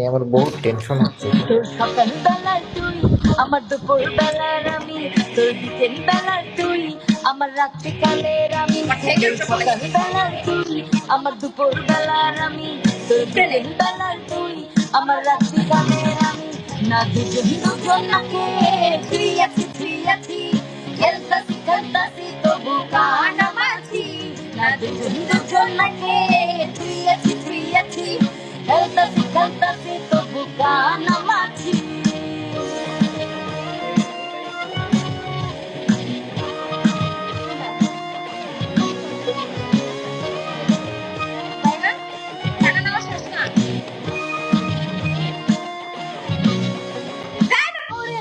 নিয়ে আমার বহুত টেনশন হচ্ছে। তোর সকাল বেলার তুই আমার দুপুর বেলার আমি, তোর বিকেল বেলার তুই আমার রাত্রি কালের আমি। তোর সকাল বেলার তুই আমার দুপুর বেলার আমি, তোর বিকেল বেলার তুই আমার রাত্রি কালের আমি। না দুজন দুজন নাকে তুই আছি খেলতাছি খেলতাছি তবু কানামাছি। না দুজন দুজন নাকে তুই আছি খেলতাছি খেলতাছি তবু কানামাছি।